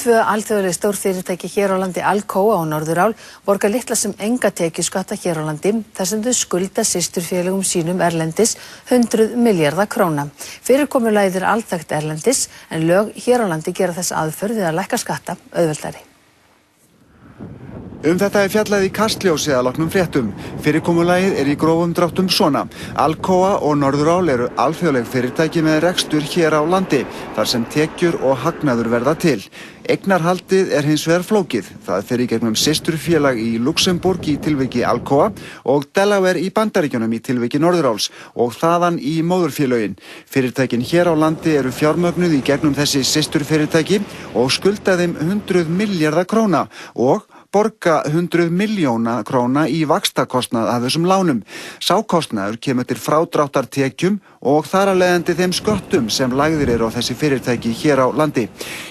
Tvö alþjóðleg stórfyrirtæki hér á landi, Alcoa og Norðurál, borga litla sem enga tekjuskatta hér á landi þar sem þau skulda systurfélögum sínum erlendis 100 milljarða króna. Fyrirkomulagið alþekkt erlendis en lög hér á landi gera þess aðferð við að lækka skatta auðveldari. Þetta fjallað í Kastljósi að loknum fréttum. Fyrirkomulagið í grófum dráttum svona. Alcoa og Norðurál eru alþjóðleg fyrirtæki með rekstur hér á landi, þar sem tekjur og hagnaður verða til. Eignarhaldið hins vegar flókið. Það fer í gegnum systurfélag í Luxemborg í tilviki Alcoa og Delaware í Bandaríkjunum í tilviki Norðuráls og þaðan í móðurfélögin. Fyrirtækin hér á landi eru fjármögnuð í gegnum þessi systurfyrirtæki og skulda þeim 100 milljarða króna og borga 100 milljóna króna í vaxtakostnað af þessum lánum. Sá kostnaður kemur til frádráttartekjum og þar af leiðandi þeim sköttum sem lagðir eru á þessi fyrirtæki hér á landi.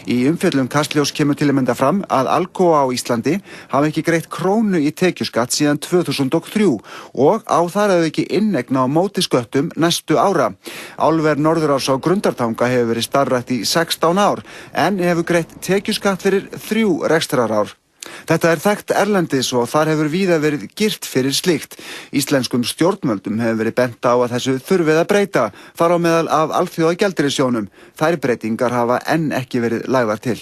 Í umfjöllun Kastljós kemur til að mynda fram að Alcoa á Íslandi hafi ekki greitt krónu í tekjuskatt síðan 2003 og á þar að auki inneign á móti sköttum næstu ára. Álver Norðuráls á Grundartanga hefur verið starfrækt í 16 ár en hefur greitt tekjuskatt fyrir 3 rekstrarár. Þetta þekkt erlendis og þar hefur víða verið girt fyrir slíkt. Íslenskum stjórnvöldum hefur verið bent á að þessu þurfið að breyta, þar á meðal af Alþjóðagjaldeyrissjóðnum. Þær breytingar hafa enn ekki verið lagðar til.